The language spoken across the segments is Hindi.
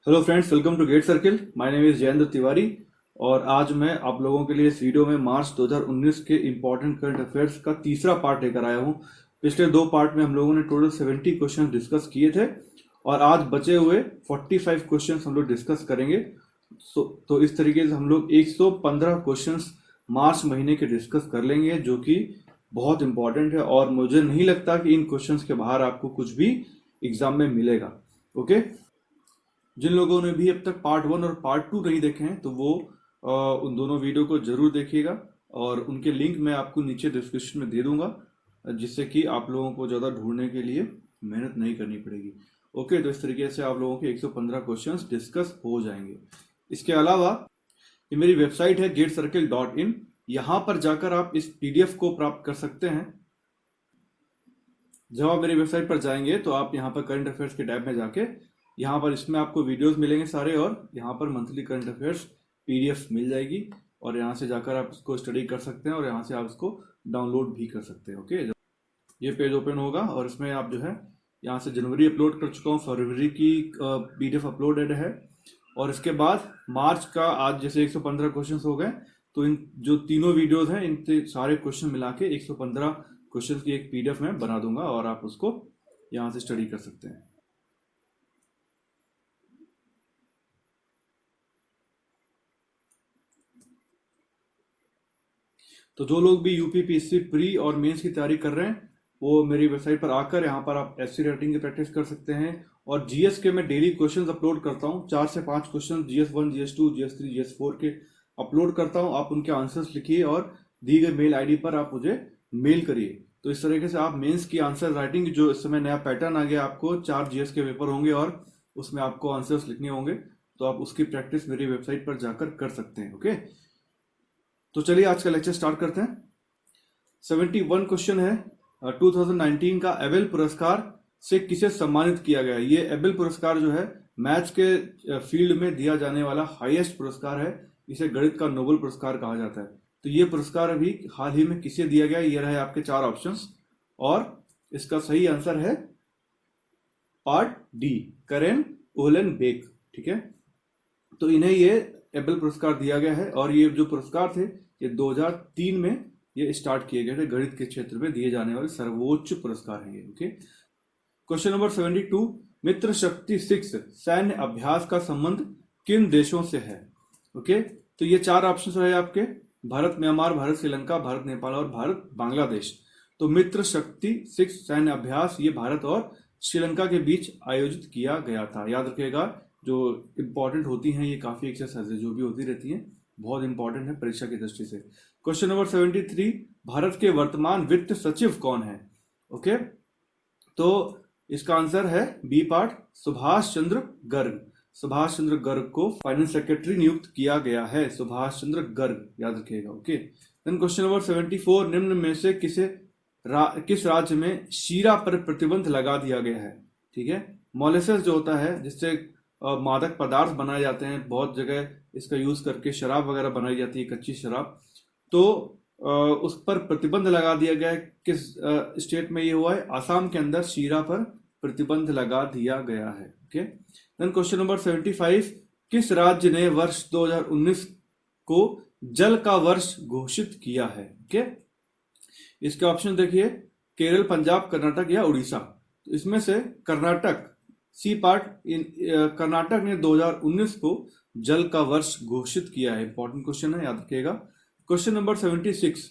Hello friends, welcome to gate circle. My name is Jayendra Tiwari और आज मैं आप लोगों के लिए इस वीडियो में मार्च 2019 के इम्पोर्टेंट करंट अफेयर्स का तीसरा पार्ट लेकर आया हूं। पिछले दो पार्ट में हम लोगों ने टोटल 70 क्वेश्चन डिस्कस किए थे और आज बचे हुए 45 क्वेश्चन हम लोग डिस्कस करेंगे। तो इस तरीके से हम लोग 115 क्वेश्चन मार्च महीने के डिस्कस कर लेंगे, जो कि बहुत इंपॉर्टेंट है और मुझे नहीं लगता कि इन क्वेश्चंस के बाहर आपको कुछ भी एग्जाम में मिलेगा। ओके, जिन लोगों ने भी अब तक पार्ट 1 और पार्ट 2 नहीं देखे हैं तो वो उन दोनों वीडियो को जरूर देखिएगा और उनके लिंक मैं आपको नीचे डिस्क्रिप्शन में दे दूंगा, जिससे कि आप लोगों को ज़्यादा ढूंढने के लिए मेहनत नहीं करनी पड़ेगी। ओके, तो इस तरीके से आप लोगों के 115 क्वेश्चंस डिस्कस हो जाएंगे। इसके अलावा ये मेरी वेबसाइट है getcircle.in, यहाँ पर जाकर आप इस PDF को प्राप्त कर सकते हैं। जब आप मेरी वेबसाइट पर जाएंगे तो आप यहाँ पर करंट अफेयर्स के टैब में जाके यहाँ पर इसमें आपको वीडियोस मिलेंगे सारे, और यहाँ पर मंथली करंट अफेयर्स PDF मिल जाएगी और यहाँ से जाकर आप इसको स्टडी कर सकते हैं और यहाँ से आप इसको डाउनलोड भी कर सकते हैं। ओके, ये पेज ओपन होगा और इसमें आप जो है यहाँ से जनवरी अपलोड कर चुका हूँ, फरवरी की PDF अपलोडेड है और इसके बाद मार्च का आज जैसे 115 क्वेश्चन हो गए, तो इन जो तीनों वीडियोज हैं इन सारे क्वेश्चन मिला के 115 क्वेश्चन की एक PDF में बना दूंगा और आप उसको यहाँ से स्टडी कर सकते हैं। तो जो लोग भी UPPSC प्री और मेंस की तैयारी कर रहे हैं वो मेरी वेबसाइट पर आकर यहाँ पर आप SC राइटिंग की प्रैक्टिस कर सकते हैं। और GS के मैं डेली क्वेश्चंस अपलोड करता हूँ, 4 से 5 question GS1, GS2, GS3, GS4 के अपलोड करता हूँ। आप उनके आंसर्स लिखिए और दी गई मेल ID पर आप मुझे मेल करिए। तो इस तरीके से आप मेंस की आंसर राइटिंग, जो इस समय नया पैटर्न आ गया, आपको 4 GS के पेपर होंगे और उसमें आपको आंसर्स लिखने होंगे, तो आप उसकी प्रैक्टिस मेरी वेबसाइट पर जाकर कर सकते हैं। ओके, तो चलिए आज का लेक्चर स्टार्ट करते हैं। 71 क्वेश्चन है। 2019 का एबेल पुरस्कार से किसे सम्मानित किया गया? ये एबेल पुरस्कार जो है मैथ्स के फील्ड में दिया जाने वाला हाईएस्ट पुरस्कार है। इसे गणित का नोबेल पुरस्कार कहा जाता है। तो ये पुरस्कार अभी हाल ही में किसे दिया गया? ये रहे आपके 4 ऑप्शंस और इसका सही आंसर है पार्ट डी, करेन ओहलेनबेक। ठीक है, तो इन्हें ये एबेल पुरस्कार दिया गया है और ये जो पुरस्कार थे ये 2003 में ये स्टार्ट किए गए थे। गणित के क्षेत्र में दिए जाने वाले सर्वोच्च पुरस्कार हैं ये। ओके, क्वेश्चन नंबर 72, मित्र शक्ति 6 सैन्य अभ्यास का संबंध किन देशों से है? ओके, तो ये 4 ऑप्शन रहे आपके, भारत म्यांमार, भारत श्रीलंका, भारत नेपाल और भारत बांग्लादेश। तो मित्र शक्ति 6 सैन्य अभ्यास ये भारत और श्रीलंका के बीच आयोजित किया गया था। याद रखिएगा, जो इंपॉर्टेंट होती हैं ये काफी एक्सरसाइजेज जो भी होती रहती हैं बहुत इंपॉर्टेंट है परीक्षा की दृष्टि से। क्वेश्चन नंबर 73, भारत के वर्तमान वित्त सचिव कौन है? ओके, तो इसका आंसर है बी पार्ट, सुभाष चंद्र गर्ग। सुभाष चंद्र गर्ग को फाइनेंस सेक्रेटरी नियुक्त किया गया है, सुभाष चंद्र गर्ग, याद रखिएगा। ओके, देन क्वेश्चन नंबर 74, निम्न में से किस राज्य में शीरा पर प्रतिबंध लगा दिया गया है? ठीक है, मोलेसेस जो होता है जिससे मादक पदार्थ बनाए जाते हैं, बहुत जगह इसका यूज करके शराब वगैरह बनाई जाती है, कच्ची शराब, तो उस पर प्रतिबंध लगा दिया गया है। किस स्टेट में ये हुआ है? आसाम के अंदर शीरा पर प्रतिबंध लगा दिया गया है। ओके, देन क्वेश्चन नंबर 75, किस राज्य ने वर्ष 2019 को जल का वर्ष घोषित किया है? ओके, इसके ऑप्शन देखिए, केरल, पंजाब, कर्नाटक या उड़ीसा। तो इसमें से कर्नाटक, सी पार्ट, कर्नाटक ने 2019 को जल का वर्ष घोषित किया है। इंपॉर्टेंट क्वेश्चन है, याद रखिएगा। क्वेश्चन नंबर 76,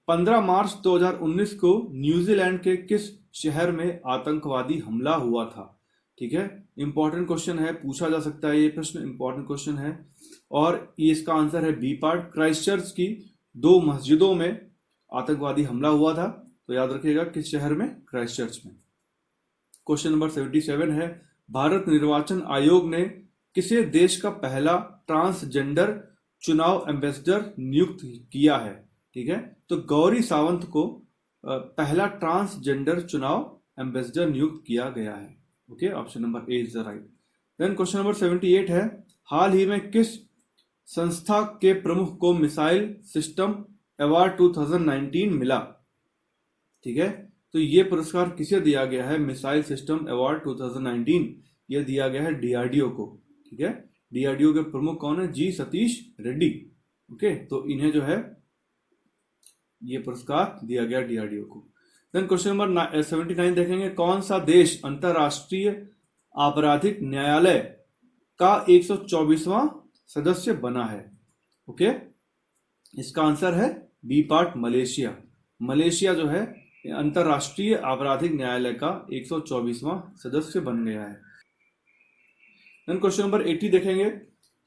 15 मार्च 2019 को न्यूजीलैंड के किस शहर में आतंकवादी हमला हुआ था? ठीक है, इंपॉर्टेंट क्वेश्चन है, पूछा जा सकता है ये प्रश्न, इंपॉर्टेंट क्वेश्चन है और ये इसका आंसर है बी पार्ट, क्राइस्टचर्च की 2 मस्जिदों में आतंकवादी हमला हुआ था। तो याद रखिएगा किस शहर में? क्राइस्टचर्च में। क्वेश्चन नंबर 77 है, भारत निर्वाचन आयोग ने किसे देश का पहला ट्रांसजेंडर चुनाव एम्बेसडर नियुक्त किया है? ठीक है, तो गौरी सावंत को पहला ट्रांसजेंडर चुनाव एम्बेसडर नियुक्त किया गया है। Okay, option number A is the right. Then question number 78 है, हाल ही में किस संस्था के प्रमुख को मिसाइल सिस्टम अवार्ड 2019 मिला? ठीक है, तो ये पुरस्कार किसे दिया गया है? मिसाइल सिस्टम अवार्ड 2019 ये दिया गया है DRDO को। ठीक है। डीआरडीओ के प्रमुख कौन है? जी सतीश रेड्डी। ओके, तो इन्हें जो है ये पुरस्कार दिया गया डीआरडीओ को। देन क्वेश्चन नंबर 79 देखेंगे, कौन सा देश अंतरराष्ट्रीय आपराधिक न्यायालय का 124वां सदस्य बना है? ओके, इसका आंसर है बी पार्ट, मलेशिया। मलेशिया जो है अंतरराष्ट्रीय आपराधिक न्यायालय का 124वां सदस्य बन गया है। देन क्वेश्चन नंबर 80 देखेंगे,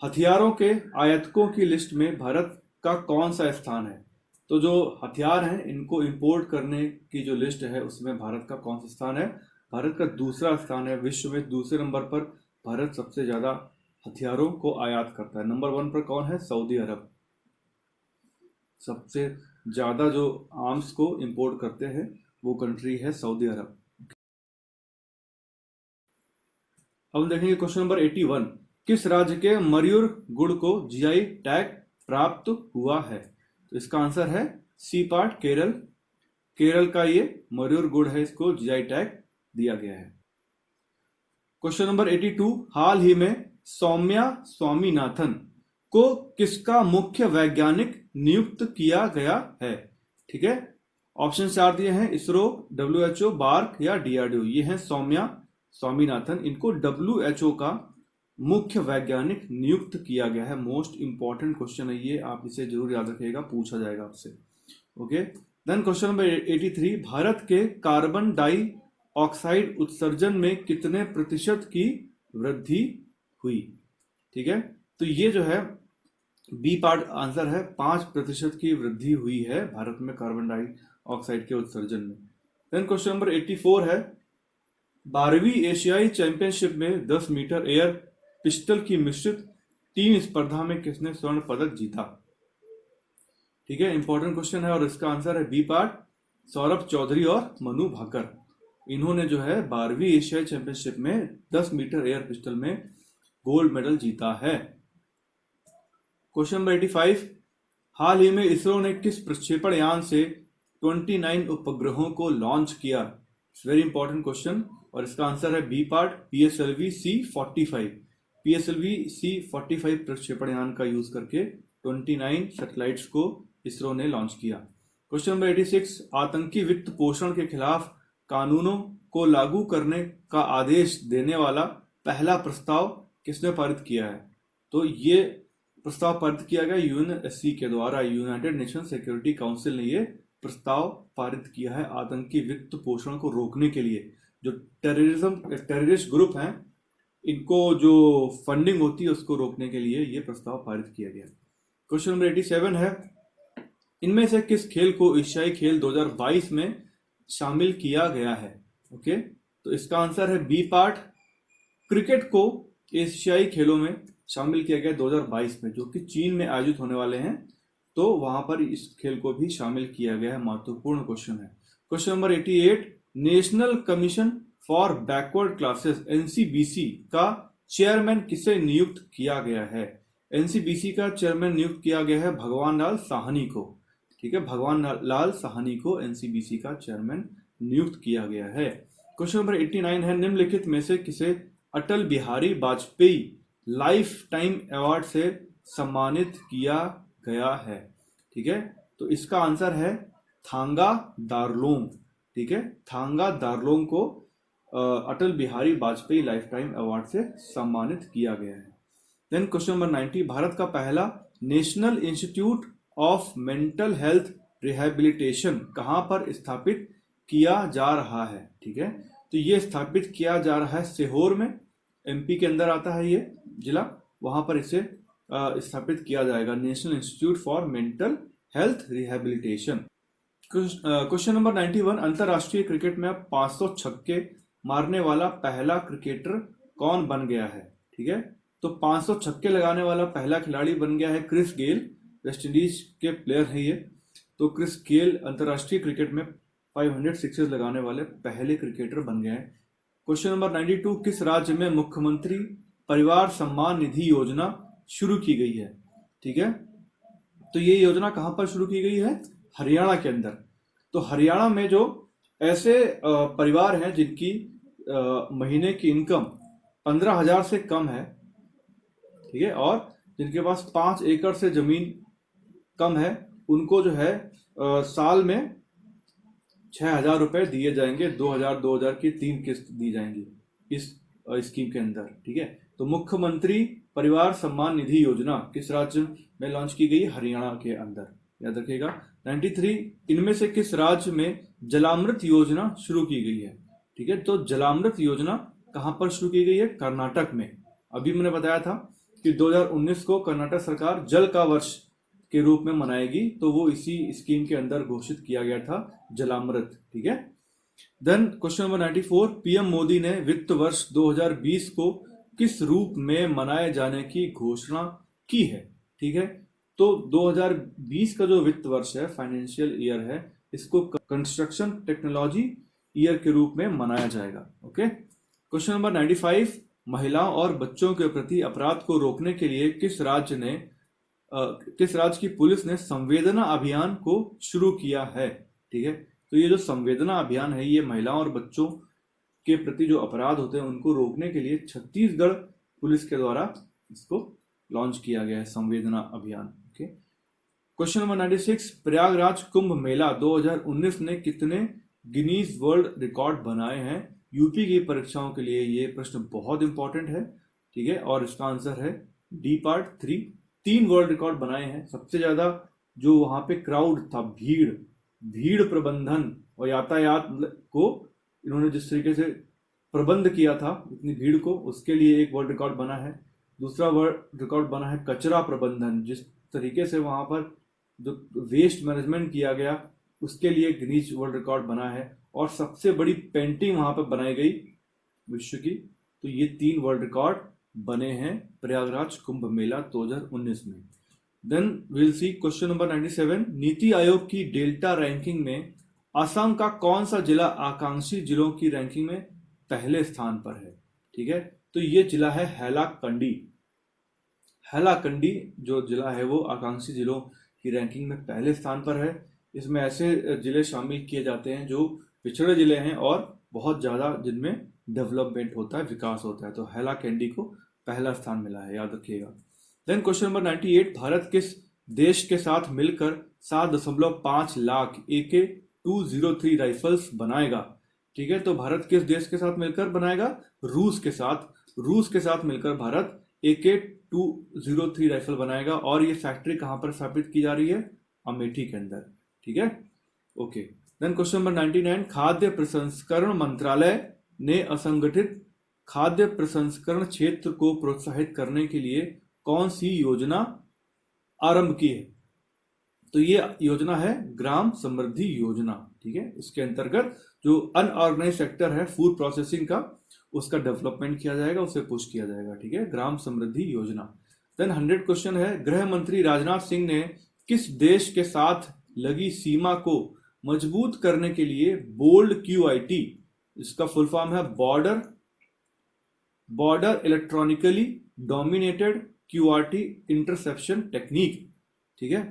हथियारों के आयातकों की लिस्ट में भारत का कौन सा स्थान है? तो जो हथियार हैं इनको इंपोर्ट करने की जो लिस्ट है उसमें भारत का कौन सा स्थान है? भारत का दूसरा स्थान है। विश्व में दूसरे नंबर पर भारत सबसे ज्यादा हथियारों को आयात करता है। नंबर 1 पर कौन है? सऊदी अरब। सबसे ज्यादा जो आर्म्स को इंपोर्ट करते हैं वो कंट्री है सऊदी अरब। अब हम देखेंगे क्वेश्चन नंबर 81, किस राज्य के मयूर गुड़ को जीआई टैग प्राप्त हुआ है? तो इसका आंसर है सी पार्ट, केरल। केरल का ये मयूर गुड़ है, इसको जीआई टैग दिया गया है। क्वेश्चन नंबर 82, हाल ही में सौम्या स्वामीनाथन को किसका मुख्य वैज्ञानिक नियुक्त किया गया है? ठीक है, ऑप्शन 4 दिए हैं, इसरो, डब्ल्यूएचओ, बार्क या डीआरडीओ। ये हैं सौम्या स्वामीनाथन, इनको डब्ल्यूएचओ का मुख्य वैज्ञानिक नियुक्त किया गया है। मोस्ट इंपॉर्टेंट क्वेश्चन है ये, आप इसे जरूर याद रखिएगा, पूछा जाएगा आपसे। Okay, then question number 83, Bharat के कार्बन डाई ऑक्साइड उत्सर्जन में कितने प्रतिशत की वृद्धि हुई? ठीक है, तो ये जो है बी पार्ट आंसर है, 5% की वृद्धि हुई है भारत में कार्बन डाई ऑक्साइड के उत्सर्जन में। देन क्वेश्चन नंबर 84 है, 12वीं एशियाई चैंपियनशिप में 10 मीटर एयर पिस्टल की मिश्रित टीम स्पर्धा में किसने स्वर्ण पदक जीता? ठीक है, इंपॉर्टेंट क्वेश्चन है और इसका आंसर है बी पार्ट, सौरभ चौधरी और मनु भाकर। इन्होंने जो है 12वीं एशियाई चैंपियनशिप में 10 मीटर एयर पिस्टल में गोल्ड मेडल जीता है। क्वेश्चन नंबर 85, हाल ही में इसरो ने किस प्रक्षेपण यान से 29 उपग्रहों को लॉन्च किया? वेरी इंपॉर्टेंट क्वेश्चन और इसका आंसर है B part, PSLV C-45। PSLV C-45 प्रक्षेपण यान का यूज करके 29 सैटेलाइट्स को इसरो ने लॉन्च किया। क्वेश्चन नंबर 86, आतंकी वित्त पोषण के खिलाफ कानूनों को लागू करने का आदेश देने वाला पहला प्रस्ताव किसने पारित किया है? तो ये प्रस्ताव पारित किया गया यूएनएससी के द्वारा, यूनाइटेड नेशन सिक्योरिटी काउंसिल ने ये प्रस्ताव पारित किया है आतंकी वित्त पोषण को रोकने के लिए। जो टेररिस्ट ग्रुप हैं इनको जो फंडिंग होती है उसको रोकने के लिए ये प्रस्ताव पारित किया गया। क्वेश्चन नंबर 87 है, इनमें से किस खेल को एशियाई खेल 2022 में शामिल किया गया है? ओके, तो इसका आंसर है बी पार्ट, क्रिकेट को एशियाई खेलों में शामिल किया गया 2022 में, जो कि चीन में आयोजित होने वाले हैं, तो वहां पर इस खेल को भी शामिल किया गया है। महत्वपूर्ण क्वेश्चन है। Question number 88, national commission for backward classes NCBC का चेयरमैन किसे नियुक्त किया गया है? एनसीबीसी का चेयरमैन नियुक्त किया गया है भगवान लाल साहनी को। ठीक है, भगवान लाल साहनी को एनसीबीसी का चेयरमैन नियुक्त किया गया है। क्वेश्चन नंबर 89 है, निम्नलिखित में से किसे Atal Bihari Vajpayee lifetime award से सम्मानित किया गया है? ठीक है, तो इसका आंसर है थांगा दार्लोंग। ठीक है, थांगा दार्लोंग को Atal Bihari Vajpayee lifetime award से सम्मानित किया गया है। देन क्वेश्चन नंबर 90, भारत का पहला national institute of mental health rehabilitation कहां पर स्थापित किया जा रहा है? ठीक है, तो ये स्थापित किया जा रहा है सीहोर में, एमपी के अंदर आता है ये जिला, वहां पर इसे स्थापित किया जाएगा, national institute for mental health rehabilitation. Question number 91, अंतरराष्ट्रीय क्रिकेट में 500 छक्के मारने वाला पहला क्रिकेटर कौन बन गया है? ठीक है, तो 500 छक्के लगाने वाला पहला खिलाड़ी बन गया है क्रिस गेल, वेस्ट इंडीज के प्लेयर है ये। तो क्रिस गेल अंतरराष्ट्रीय क्रिकेट में 500 सिक्सेस लगाने वाले पहले क्रिकेटर बन गए हैं। क्वेश्चन नंबर 92, किस राज्य में मुख्यमंत्री परिवार सम्मान निधि योजना शुरू की गई है? ठीक है, तो ये योजना कहां पर शुरू की गई है? हरियाणा के अंदर। तो हरियाणा में जो ऐसे परिवार हैं जिनकी महीने की इनकम 15,000 से कम है, ठीक है। और जिनके पास 5 एकड़ से जमीन कम है उनको जो है साल में 6,000 रुपए दिए जाएंगे, 2,000 की 3 किस्त दी जाएंगी इस स्कीम के अंदर, ठीक है। तो मुख्यमंत्री परिवार सम्मान निधि योजना किस राज्य में लॉन्च की गई? हरियाणा के अंदर, याद रखिएगा। 93, इनमें से किस राज्य में जलामृत योजना शुरू की गई है? ठीक है, तो जलामृत योजना कहां पर शुरू की गई है? कर्नाटक में। अभी मैंने बताया था कि 2019 को कर्नाटक सरकार जल का वर्ष के रूप में मनाएगी, तो वो इसी स्कीम के अंदर घोषित किया गया था जलामृत, ठीक है। Then question number 94, PM Modi ने वित्त वर्ष 2020 को किस रूप में मनाए जाने की घोषणा की है? ठीक है, तो 2020 का जो वित्त वर्ष है, फाइनेंशियल ईयर है, इसको कंस्ट्रक्शन टेक्नोलॉजी ईयर के रूप में मनाया जाएगा। ओके। क्वेश्चन नंबर 95, महिलाओं और बच्चों के प्रति अपराध को रोकने के लिए किस राज्य की पुलिस ने संवेदना अभियान को शुरू किया है? ठीक है, तो ये जो संवेदना अभियान है, ये महिलाओं और बच्चों के प्रति जो अपराध होते हैं उनको रोकने के लिए छत्तीसगढ़ पुलिस के द्वारा इसको लॉन्च किया गया है, संवेदना अभियान। Okay. Question number 96, Prayagraj Kumbh Mela 2019 ने कितने गिनीज वर्ल्ड रिकॉर्ड बनाए हैं? यूपी की परीक्षाओं के लिए ये प्रश्न बहुत इंपॉर्टेंट है, ठीक है। और इसका आंसर है डी पार्ट 3, 3 वर्ल्ड रिकॉर्ड बनाए हैं। सबसे ज्यादा जो वहां पे क्राउड था, भीड़ प्रबंधन और यातायात को इन्होंने जिस तरीके से प्रबंध किया था इतनी भीड़ को, उसके लिए एक वर्ल्ड रिकॉर्ड बना है। दूसरा वर्ल्ड रिकॉर्ड बना है कचरा प्रबंधन, जिस तरीके से वहां पर जो वेस्ट मैनेजमेंट किया गया उसके लिए गिनीज वर्ल्ड रिकॉर्ड बना है। और सबसे बड़ी पेंटिंग वहां पर बनाई गई विश्व की। तो ये 3 वर्ल्ड रिकॉर्ड बने हैं प्रयागराज कुंभ मेला 2019 में। Then will see question number 97, NITI आयोग की डेल्टा रैंकिंग में असम का कौन सा जिला आकांक्षी जिलों की रैंकिंग में पहले स्थान पर है? ठीक है, तो ये जिला है हैलाकंडी। हैलाकंडी जो जिला है वो आकांक्षी जिलों की रैंकिंग में पहले स्थान पर है। इसमें ऐसे जिले शामिल किए जाते हैं जो पिछड़े जिले हैं और बहुत ज्यादा जिनमें डेवलपमेंट होता है, विकास होता है। तो हैलाकंडी को पहला स्थान मिला है, याद रखिएगा। देन क्वेश्चन नंबर 98, भारत किस देश के साथ मिलकर 7.5 लाख AK-203 राइफल्स बनाएगा? ठीक है, तो भारत किस देश के साथ मिलकर बनाएगा? रूस के साथ मिलकर भारत AK-203 राइफल बनाएगा। और ये फैक्ट्री कहां पर स्थापित की जा रही है? अमेठी के अंदर, ठीक है। ओके। देन क्वेश्चन नंबर 99, खाद्य प्रसंस्करण मंत्रालय ने असंगठित खाद्य प्रसंस्करण क्षेत्र को प्रोत्साहित करने के लिए कौन सी योजना आरंभ की है? तो ये योजना है ग्राम समृद्धि योजना, ठीक है। इसके अंतर्गत जो अनऑर्गेनाइज सेक्टर है फूड प्रोसेसिंग का, उसका डेवलपमेंट किया जाएगा, उसे पुश किया जाएगा, ठीक है, ग्राम समृद्धि योजना। देन 100 क्वेश्चन है, गृह मंत्री राजनाथ सिंह ने किस देश के साथ लगी सीमा को मजबूत करने के लिए बोल्ड QIT, इसका फुल फॉर्म है border electronically dominated QRT interception technique, ठीक है,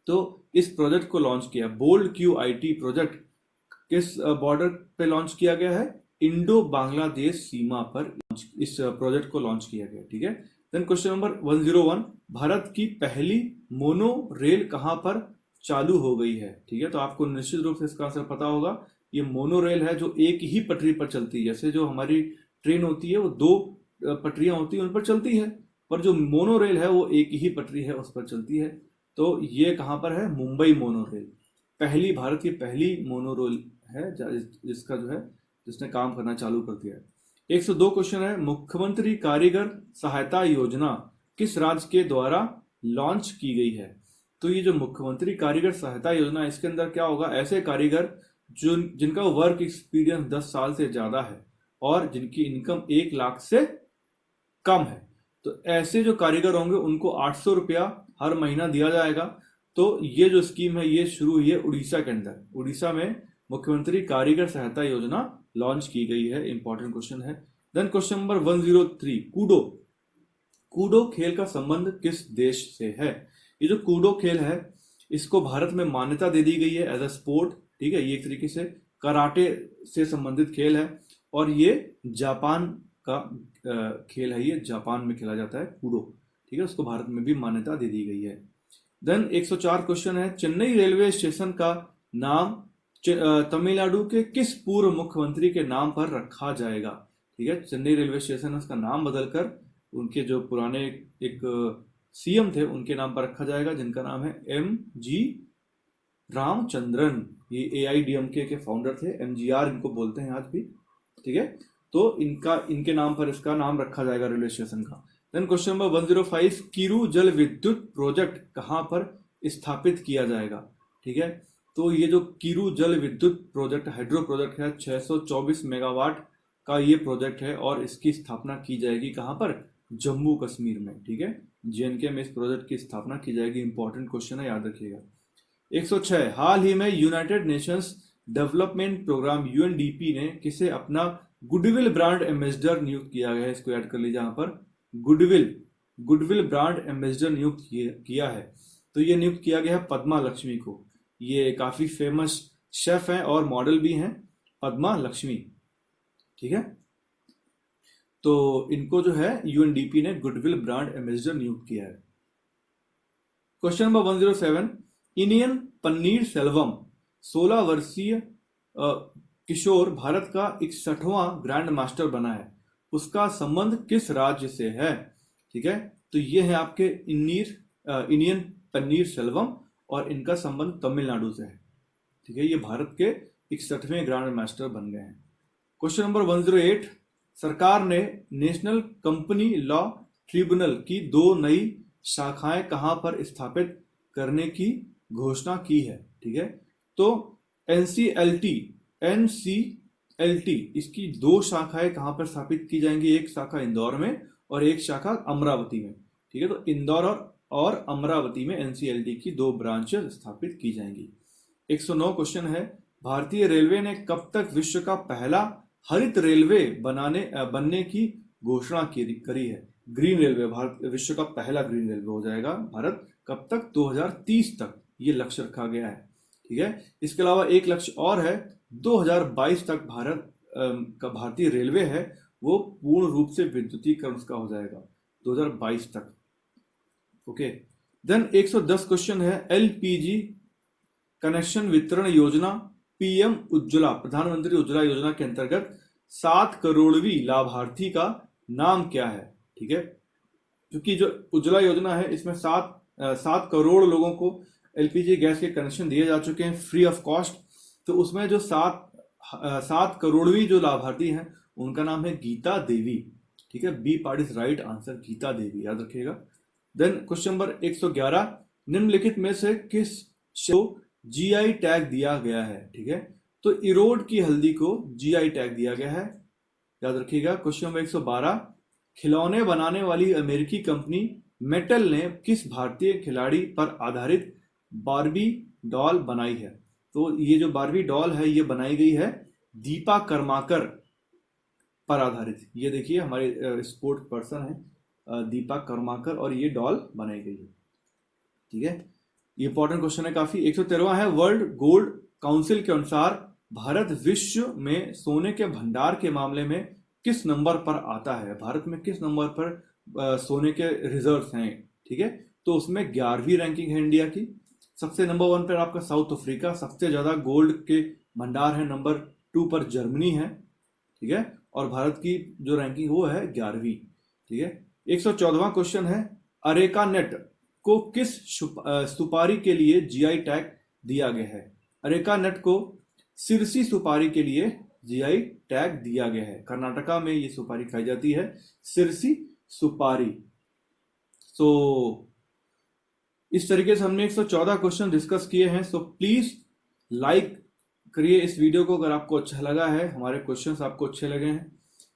तो इस प्रोजेक्ट को लॉन्च किया। बोल्ड QIT प्रोजेक्ट किस बॉर्डर पे लॉन्च किया गया है? इंडो बांग्लादेश सीमा पर इस प्रोजेक्ट को लॉन्च किया गया, ठीक है। देन क्वेश्चन नंबर 101, भारत की पहली मोनो रेल कहां पर चालू हो गई है? ठीक है, तो आपको निश्चित रूप से इसका आंसर पता होगा। ये मोनो रेल है जो एक ही पटरी पर चलती है। जैसे जो हमारी ट्रेन होती है वो 2 पटरियां होती है उन पर चलती है, पर जो मोनो रेल है वो एक ही पटरी है उस पर चलती है। तो ये कहां पर है? मुंबई मोनो रेल भारत की पहली मोनो रेल है जिसका जो है जिसने काम करना चालू कर दिया है। 102 क्वेश्चन है, मुख्यमंत्री कारीगर सहायता योजना किस राज्य के द्वारा लॉन्च की गई है? तो ये जो मुख्यमंत्री कारीगर सहायता योजना, इसके अंदर क्या होगा? ऐसे कारीगर जिनका वर्क एक्सपीरियंस 10 साल से ज्यादा है और जिनकी इनकम 1 लाख से कम है, तो ऐसे जो कारीगर होंगे उनको 800 रुपया हर महीना दिया जाएगा। तो ये जो स्कीम है ये शुरू हुई है उड़ीसा के अंदर। उड़ीसा में मुख्यमंत्री कारीगर सहायता योजना लॉन्च की गई है। इंपॉर्टेंट क्वेश्चन है। देन क्वेश्चन नंबर 103, कूडो खेल का संबंध किस देश से है? ये जो कूडो खेल है इसको भारत में मान्यता दे दी गई है एज अ स्पोर्ट, ठीक है। ये एक तरीके से कराटे से संबंधित खेल है और ये जापान का खेल है, ये जापान में खेला जाता है, कूडो। ठीक है, उसको भारत में भी मान्यता दे दी गई है। देन 104 क्वेश्चन है, चेन्नई रेलवे स्टेशन का नाम तमिलनाडु के किस पूर्व मुख्यमंत्री के नाम पर रखा जाएगा? ठीक है, चेन्नई रेलवे स्टेशन उसका नाम बदलकर उनके जो पुराने एक सीएम थे उनके नाम पर रखा जाएगा, जिनका नाम है MG रामचंद्रन। ये AIADMK के फाउंडर थे, MGR इनको बोलते हैं आज भी। ठीक है, तो इनके नाम पर इसका नाम रखा जाएगा रेलवे स्टेशन का। देन क्वेश्चन नंबर 105, किरू जल विद्युत प्रोजेक्ट कहां पर स्थापित किया जाएगा? ठीक है, तो ये जो किरू जल विद्युत प्रोजेक्ट हाइड्रो प्रोजेक्ट है, 624 मेगावाट का ये प्रोजेक्ट है और इसकी स्थापना की जाएगी कहां पर? जम्मू कश्मीर में। ठीक है, JNK में इस प्रोजेक्ट की स्थापना की जाएगी। इंपॉर्टेंट क्वेश्चन है, याद रखिएगा। 106, हाल ही में United Nations Development Programme UNDP ने किसे अपना गुडविल ब्रांड एम्बेसडर नियुक्त किया गया है? इसको ऐड कर लीजिए यहाँ पर, गुडविल ब्रांड एम्बेसडर नियुक्त किया है। तो ये नियुक्त किया गया है पद्मा लक्ष्मी को। ये काफी फेमस शेफ हैं और मॉडल भी हैं, पद्मा लक्ष्मी। ठीक है, तो इनको जो है UNDP ने गुडविल ब्रांड एम्बेसडर नियुक्त किया है। Question number 107, inion Panneer Selvam 16 वर्षीय किशोर भारत का 61वां ग्रैंड मास्टर बना है, उसका संबंध किस राज्य से है? ठीक है, तो ये है आपके इनियन पन्नीर सेल्वम और इनका संबंध तमिलनाडु से है। ठीक है, ये भारत के 61वें ग्रैंड मास्टर बन गए हैं। क्वेश्चन नंबर 108, सरकार ने नेशनल कंपनी लॉ ट्रिब्यूनल की 2 नई शाखाएं कहां पर स्थापित करने की घोषणा की है? ठीक है, तो NCLT इसकी 2 शाखाएं कहां पर स्थापित की जाएंगी? एक शाखा इंदौर में और एक शाखा अमरावती में। ठीक है, तो इंदौर और अमरावती में NCLT की 2 ब्रांचेस स्थापित की जाएंगी। 109 क्वेश्चन है, भारतीय रेलवे ने कब तक विश्व का पहला हरित रेलवे बनने की घोषणा करी है? ग्रीन रेलवे, भारत विश्व का पहला ग्रीन रेलवे हो जाएगा भारत। कब तक? 2030 तक ये लक्ष्य रखा गया है। ठीक है, इसके अलावा एक लक्ष्य और है, 2022 तक भारत का भारतीय रेलवे है वो पूर्ण रूप से विद्युतीकरण उसका हो जाएगा 2022 तक। ओके, देन 110 क्वेश्चन है, LPG कनेक्शन वितरण योजना PM उज्ज्वला, प्रधानमंत्री उज्ज्वला योजना के अंतर्गत 7 करोड़वीं लाभार्थी का नाम क्या है? ठीक है, क्योंकि जो उज्ज्वला योजना है इसमें 7 करोड़ लोगों को LPG गैस के कनेक्शन दिए जा चुके हैं फ्री ऑफ कॉस्ट। तो उसमें जो 7 करोड़वीं जो लाभार्थी हैं उनका नाम है गीता देवी। ठीक है, B part is right answer, Geeta Devi, याद रखिएगा। देन क्वेश्चन नंबर 111, निम्नलिखित में से किस को GI टैग दिया गया है? ठीक है, तो इरोड की हल्दी को GI टैग दिया गया है, याद रखिएगा। क्वेश्चन नंबर 112, खिलौने बनाने वाली अमेरिकी कंपनी मेटल ने किस भारतीय खिलाड़ी पर आधारित बारबी डॉल बनाई है? तो ये जो बारबी डॉल है ये बनाई गई है दीपा कर्माकर पर आधारित। ये देखिए हमारे स्पोर्ट पर्सन है दीपा कर्माकर और ये डॉल बनाई गई है। ठीक है, ये इंपॉर्टेंट क्वेश्चन है काफी। 113वां है, वर्ल्ड गोल्ड काउंसिल के अनुसार भारत विश्व में सोने के भंडार के मामले में किस नंबर पर आता है? भारत में किस नंबर पर सोने के रिजर्व्स हैं? ठीक है, तो उसमें 11वीं रैंकिंग है इंडिया की। सबसे नंबर 1 पर आपका साउथ अफ्रीका, सबसे ज्यादा गोल्ड के भंडार है। नंबर 2 पर जर्मनी है। ठीक है, और भारत की जो रैंकिंग वो है 11वीं। ठीक है, 114वां क्वेश्चन है, अरेका नेट को किस सुपारी के लिए GI टैग दिया गया है? अरेका नट को सिरसी सुपारी के लिए GI टैग दिया गया है। कर्नाटका में ये सुपारी खाई जाती है, सिरसी सुपारी। सो इस तरीके से हमने 114 क्वेश्चन डिस्कस किए हैं। सो प्लीज लाइक करिए इस वीडियो को अगर आपको अच्छा लगा है, हमारे क्वेश्चंस आपको अच्छे लगे हैं।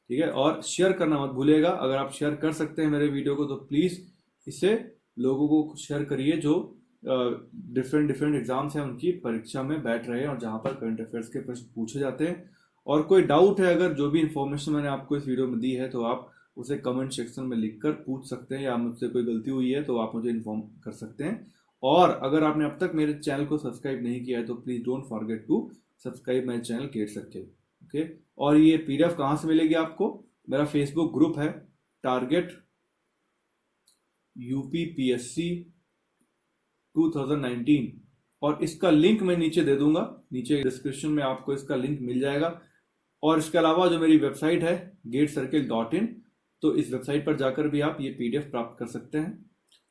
ठीक है, और शेयर करना मत भूलिएगा। अगर आप शेयर कर सकते हैं मेरे वीडियो को तो प्लीज इसे लोगों को शेयर करिए जो डिफरेंट एग्जाम्स हैं उनकी परीक्षा में बैठ रहे हैं और जहां पर करंट अफेयर्स के प्रश्न पूछे जाते हैं। और कोई डाउट है अगर जो भी इन्फॉर्मेशन मैंने आपको इस वीडियो में दी है तो आप उसे कमेंट सेक्शन में लिखकर पूछ सकते हैं, या मुझसे कोई गलती हुई है तो आप मुझे इन्फॉर्म कर सकते हैं। और अगर आपने अब तक मेरे चैनल को सब्सक्राइब नहीं किया है तो please don't forget to subscribe my channel gate circle. Okay, और ये PDF कहाँ से मिलेगी आपको? मेरा फेसबुक ग्रुप है टारगेट यूपीपीएससी 2019, और इसका लिंक मैं नीचे दे दूंगा, नीचे डिस्क्रिप्शन में आपको इसका लिंक मिल जाएगा। और इसके अलावा जो मेरी वेबसाइट है GateCircle.in, तो इस वेबसाइट पर जाकर भी आप ये PDF प्राप्त कर सकते हैं।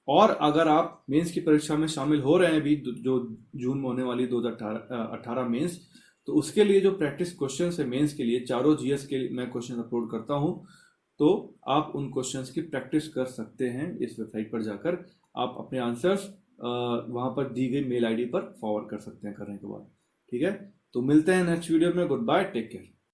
और अगर आप मेंस की परीक्षा में शामिल हो रहे हैं अभी, जो जून में होने वाली 2018 मेंस, तो उसके लिए जो प्रैक्टिस क्वेश्चन है मेंस के लिए, चारों GS के मैं क्वेश्चन अपलोड करता हूं, तो आप उन क्वेश्चंस की प्रैक्टिस कर सकते हैं। इस वेबसाइट पर जाकर आप अपने आंसर्स वहां पर दी गई मेल आईडी पर फॉरवर्ड कर सकते हैं करने के बाद। ठीक है, तो मिलते हैं नेक्स्ट वीडियो में। Good bye, take care.